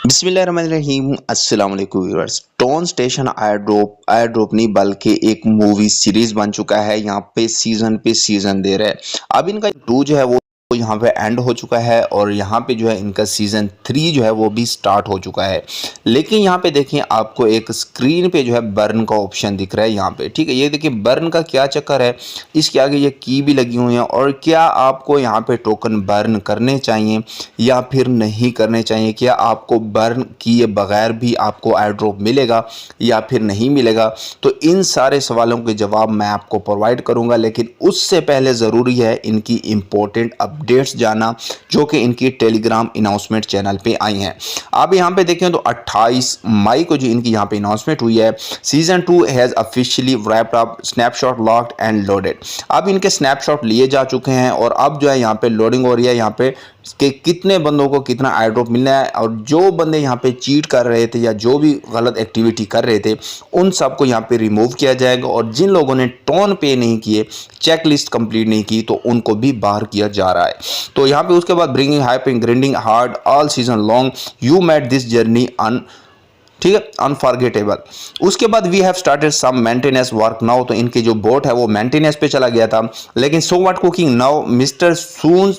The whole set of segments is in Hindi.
बिस्मिल्लाहिर्रहमानिर्रहीम अस्सलाम वालेकुम व्यूअर्स। टोन स्टेशन आयर ड्रॉप नहीं बल्कि एक मूवी सीरीज बन चुका है। यहाँ पे सीजन दे रहा है। अब इनका 2 जो है वो यहाँ पे एंड हो चुका है और यहाँ पे जो है इनका सीजन 3 जो है वो भी स्टार्ट हो चुका है। लेकिन यहाँ पे देखिए आपको एक स्क्रीन पे जो है बर्न का ऑप्शन दिख रहा है यहाँ पे, ठीक है। ये देखिए बर्न का क्या चक्कर है, इसके आगे ये की भी लगी हुई है और क्या आपको यहाँ पे टोकन बर्न करने चाहिए या फिर नहीं करने चाहिए, क्या आपको बर्न किए बगैर भी आपको एयर ड्रॉप मिलेगा या फिर नहीं मिलेगा। तो इन सारे सवालों के जवाब मैं आपको प्रोवाइड करूंगा, लेकिन उससे पहले ज़रूरी है इनकी इंपॉर्टेंट अपडेट्स जानना जो कि इनकी टेलीग्राम अनाउंसमेंट चैनल पे आई हैं। आप यहाँ पे देखें तो 28 मई को जो इनकी यहाँ पे अनाउंसमेंट हुई है, season 2 has officially wrapped up, snapshot locked and loaded. अब इनके स्नैपशॉट लिए जा चुके हैं और अब जो है यहाँ पे लोडिंग हो रही है यहाँ पे कि कितने बंदों को कितना एयर ड्रॉप मिलना है। और जो बंदे यहाँ पे चीट कर रहे थे या जो भी गलत एक्टिविटी कर रहे थे उन सबको यहाँ पे रिमूव किया जाएगा और जिन लोगों ने टोन पे नहीं किए, चेक लिस्ट कंप्लीट नहीं की, तो उनको भी बाहर किया जा रहा है। तो यहाँ पे उसके बाद bringing hyping grinding hard all season long, you made this journey ठीक है अनफॉरगेटेबल। उसके बाद we have started some maintenance work now, तो इनके जो बोट है वो मेंटेनेंस पे चला गया था। लेकिन so what cooking now, mister soon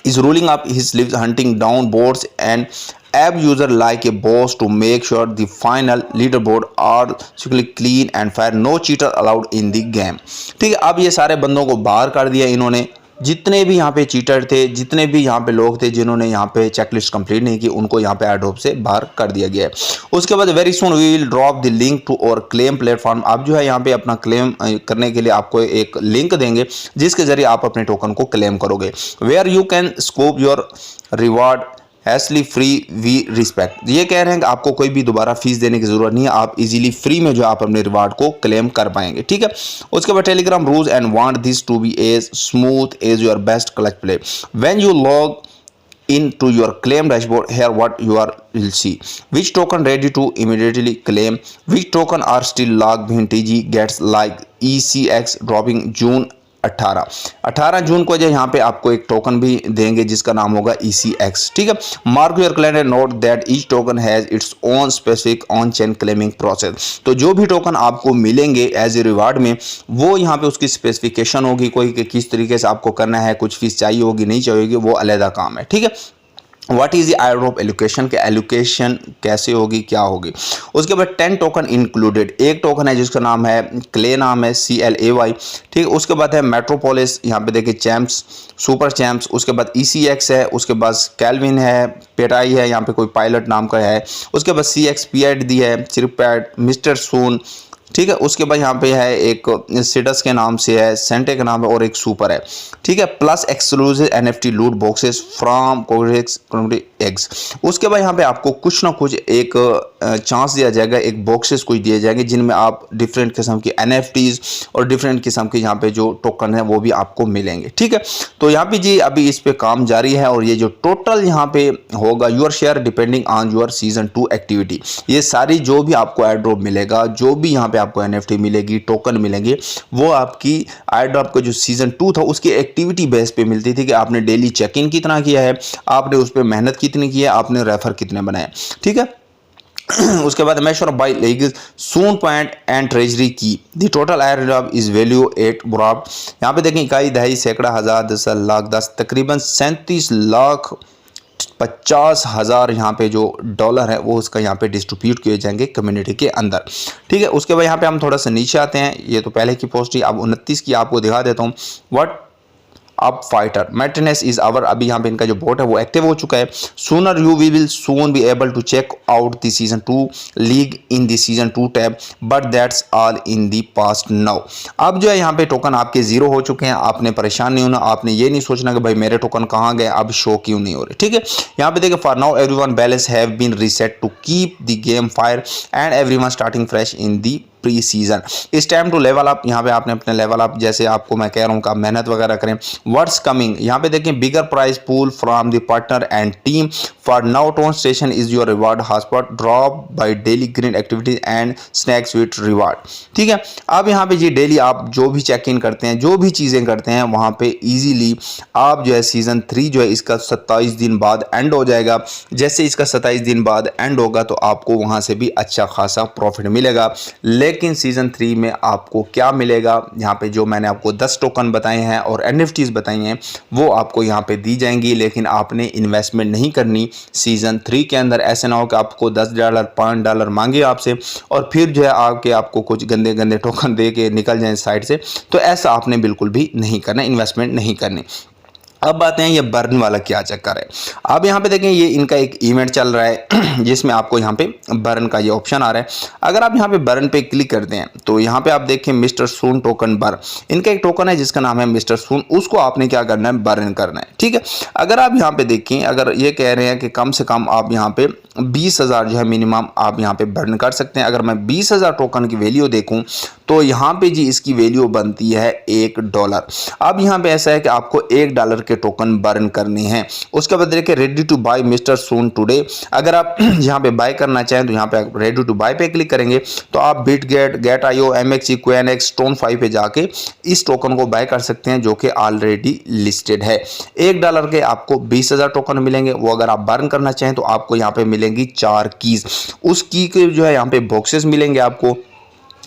is rolling up his sleeves, hunting down boards and app user like a boss to make sure the final leaderboard are strictly clean and fair, no cheater allowed in the game। ठीक है, अब ये सारे बंदों को बाहर कर दिया इन्होंने। जितने भी यहाँ पे चीटर थे, जितने भी यहाँ पे लोग थे जिन्होंने यहाँ पे चेकलिस्ट कंप्लीट नहीं की, उनको यहाँ पे एयर ड्रॉप से बाहर कर दिया गया है। उसके बाद very soon we will drop the link to और क्लेम प्लेटफॉर्म। आप जो है यहाँ पे अपना क्लेम करने के लिए आपको एक लिंक देंगे जिसके जरिए आप अपने टोकन को क्लेम करोगे, where you can scope your reward hassle free we respect. ये कह रहे हैं कि आपको कोई भी दोबारा फीस देने की जरूरत नहीं है, आप इजीली फ्री में जो आप अपने रिवार्ड को क्लेम कर पाएंगे, ठीक है। उसके बाद Telegram rules and want this to be as smooth as your best clutch play, when you log into your claim dashboard, here what you are will see which token ready to immediately claim, which token are still locked behind TG gets like ECX dropping June 18 जून को जो यहाँ पे आपको एक टोकन भी देंगे जिसका नाम होगा ECX, ठीक है। Mark your calendar, note that each token has its own specific on chain claiming process. तो जो भी टोकन आपको मिलेंगे एज ए रिवार्ड में, वो यहाँ पे उसकी स्पेसिफिकेशन होगी कोई कि किस तरीके से आपको करना है, कुछ फीस चाहिए होगी नहीं चाहिए, वो अलग काम है, ठीक है। What is the air drop allocation, के एलोकेशन कैसे होगी, क्या होगी। उसके बाद 10 टोकन इंक्लूडेड, एक टोकन है जिसका नाम है क्ले, नाम है CLAY, ठीक है। उसके बाद है मेट्रोपोलिस, यहाँ पे देखिए चैम्प्स, सुपर चैम्प्स। उसके बाद ECX है, उसके बाद कैलविन है, पेटाई है, यहाँ पे कोई पायलट नाम का है। उसके बाद CXPAD दी है, सिरपैड, मिस्टर सून, ठीक है। उसके बाद यहाँ पे है एक सिडस के नाम से है, सेंटे का नाम है और एक सुपर है, ठीक है। प्लस एक्सक्लूसिव NFT लूट बॉक्सेस फ्रॉम कोरेक्स एग्स। उसके बाद यहाँ पे आपको कुछ ना कुछ एक चांस दिया जाएगा, एक बॉक्सेस कुछ दिए जाएंगे जिनमें आप डिफरेंट किस्म की NFTs और डिफरेंट किस्म के यहाँ पे जो टोकन है वो भी आपको मिलेंगे, ठीक है। तो यहाँ पे जी अभी इस पे काम जारी है और ये जो टोटल यहाँ पे होगा your share depending on your season 2 activity, ये सारी जो भी आपको एयर ड्रॉप मिलेगा, जो भी यहाँ पे आपको NFT मिलेगी, टोकन मिलेंगे, वो आपकी एयर ड्रॉप का जो सीजन 2 था उसकी एक्टिविटी बेस पे मिलती थी कि आपने डेली चेक इन कितना किया है, आपने उस पर मेहनत कितनी की है, आपने रेफर कितने बनाए, ठीक है। उसके बाद major buy legal soon point and treasury की the total airdrop is value 8 ब्रॉप। यहाँ पे देखें इकाई, दहाई, सैकड़ा, हज़ार, 10 लाख, 10 तकरीबन 37,50,000 यहाँ पे जो डॉलर है वो उसका यहाँ पे डिस्ट्रीब्यूट किए जाएंगे कम्युनिटी के अंदर, ठीक है। उसके बाद यहाँ पे हम थोड़ा सा नीचे आते हैं, ये तो पहले की पोस्ट ही, अब 29 की आपको दिखा देता हूँ। व्हाट अब फाइटर मेंटेनेंस इज आवर, अभी यहाँ पे इनका जो बोट है वो एक्टिव हो चुका है। Sooner you we will soon be able to check out the season 2 league in the season 2 tab, but that's all in the past now. अब जो है यहाँ पे टोकन आपके जीरो हो चुके हैं, आपने परेशान नहीं होना, आपने ये नहीं सोचना कि भाई मेरे टोकन कहाँ गए, अब शो क्यों नहीं हो रहे, ठीक है। यहाँ पे देखिए for now everyone balance have been reset to keep the game fire and everyone starting fresh in the pre season. इस टाइम टू लेवल अप, यहाँ पे आपने अपने लेवल अप, जैसे आपको मैं कह रहा हूँ, आप मेहनत वगैरह करें। व्हाट्स कमिंग, यहाँ पे देखें, bigger price pool from the partner and team for now tone station is your reward hotspot drop by daily green activities and snacks with reward. ठीक है, अब यहाँ पे जी डेली आप जो भी चेक इन करते हैं, जो भी चीज़ें करते हैं, वहाँ पे इजीली आप जो है सीज़न 3 जो है इसका 27 दिन बाद एंड हो जाएगा। जैसे इसका 27 दिन बाद एंड होगा तो आपको वहाँ से भी अच्छा खासा प्रॉफिट मिलेगा। लेकिन सीज़न 3 में आपको क्या मिलेगा, यहाँ पे जो मैंने आपको 10 टोकन बताए हैं और NFTs बताई हैं वो आपको यहाँ पे दी जाएंगी, लेकिन आपने इन्वेस्टमेंट नहीं करनी सीज़न 3 के अंदर। ऐसे ना हो कि आपको $10 $5 मांगे आपसे और फिर जो है आके आपको कुछ गंदे गंदे टोकन दे के निकल जाए साइड से। तो ऐसा आपने बिल्कुल भी नहीं करना, इन्वेस्टमेंट नहीं करनी। अब आते हैं ये बर्न वाला क्या चक्कर है। अब यहाँ पे देखें, ये इनका एक इवेंट चल रहा है जिसमें आपको यहाँ पे बर्न का ये ऑप्शन आ रहा है। अगर आप यहाँ पे बर्न पे क्लिक करते हैं तो यहाँ पे आप देखें मिस्टर सून टोकन बर्न, इनका एक टोकन है जिसका नाम है मिस्टर सून, उसको आपने क्या करना है, बर्न करना है। ठीक है, अगर आप यहाँ पे देखें, अगर ये कह रहे हैं कि कम से कम आप यहाँ पे 20,000 जो है मिनिमम आप यहाँ पे बर्न कर सकते हैं। अगर मैं 20,000 टोकन की वैल्यू देखूं तो यहाँ पे जी इसकी वैल्यू बनती है $1। अब यहाँ पे ऐसा है कि आपको $1 के टोकन बर्न करने हैं। उसके बाद देखिए ready to buy mister soon today, अगर आप यहाँ पे बाय करना चाहें तो यहाँ पे रेडी टू बाय पे क्लिक करेंगे तो आप बिटगेट, गेट.io, MXC, QNX, Stone5 पे जाके इस टोकन को बाय कर सकते हैं जो कि ऑलरेडी लिस्टेड है। $1 के आपको 20,000 टोकन मिलेंगे। वो अगर आप बर्न करना चाहें तो आपको यहाँ पे मिलेंगी 4 कीज। उस की के जो है यहाँ पे बॉक्सेस मिलेंगे आपको।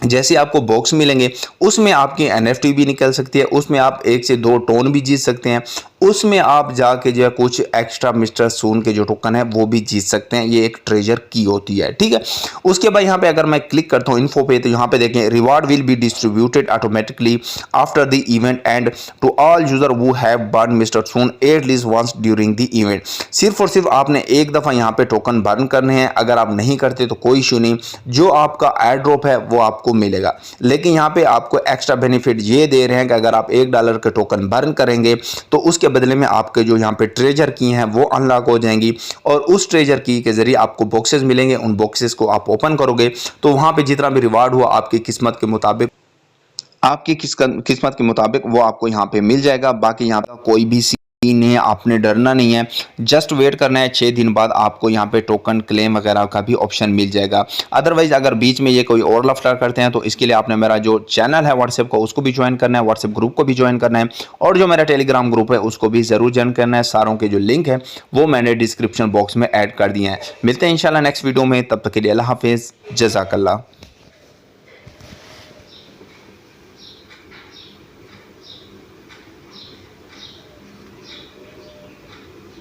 जैसे आपको बॉक्स मिलेंगे उसमें आपकी NFT भी निकल सकती है, उसमें आप 1 से 2 टोन भी जीत सकते हैं, उसमें आप जाके जो है कुछ एक्स्ट्रा मिस्टर सून के जो टोकन है वो भी जीत सकते हैं। ये एक ट्रेजर की होती है। ठीक है, उसके बाद यहाँ पे अगर मैं क्लिक करता हूँ इन्फो पे तो यहाँ पे देखें reward will be distributed automatically after the event end to all user who have burn mister soon at least once during the event. सिर्फ और सिर्फ आपने एक दफ़ा यहाँ पे टोकन बर्न करने हैं। अगर आप नहीं करते तो कोई इशू नहीं, जो आपका एयर ड्रॉप है वो आपको मिलेगा। लेकिन यहाँ पे आपको एक्स्ट्रा बेनिफिट ये दे रहे हैं कि अगर आप $1 के टोकन बर्न करेंगे तो उसके बदले में आपके जो यहाँ पे ट्रेजर की हैं वो अनलॉक हो जाएंगी और उस ट्रेजर की के जरिए आपको बॉक्सेस मिलेंगे। उन बॉक्सेस को आप ओपन करोगे तो वहाँ पे जितना भी रिवार्ड हुआ आपकी किस्मत के मुताबिक, आपकी किस्मत के मुताबिक वो आपको यहाँ पे मिल जाएगा। बाकी यहाँ पे कोई भी सीन है, आपने डरना नहीं है, जस्ट वेट करना है। 6 दिन बाद आपको यहाँ पे टोकन क्लेम वगैरह का भी ऑप्शन मिल जाएगा। अदरवाइज अगर बीच में ये कोई और लफड़ा करते हैं तो इसके लिए आपने मेरा जो चैनल है व्हाट्सएप का उसको भी ज्वाइन करना है, व्हाट्सएप ग्रुप को भी ज्वाइन करना है और जो मेरा टेलीग्राम ग्रुप है उसको भी ज़रूर ज्वाइन करना है। सारों के जो लिंक है वो मैंने डिस्क्रिप्शन बॉक्स में ऐड कर दिए हैं। मिलते हैं इंशाल्लाह नेक्स्ट वीडियो में, तब तक के लिए अल्लाह हाफिज़, जज़ाकल्लाह।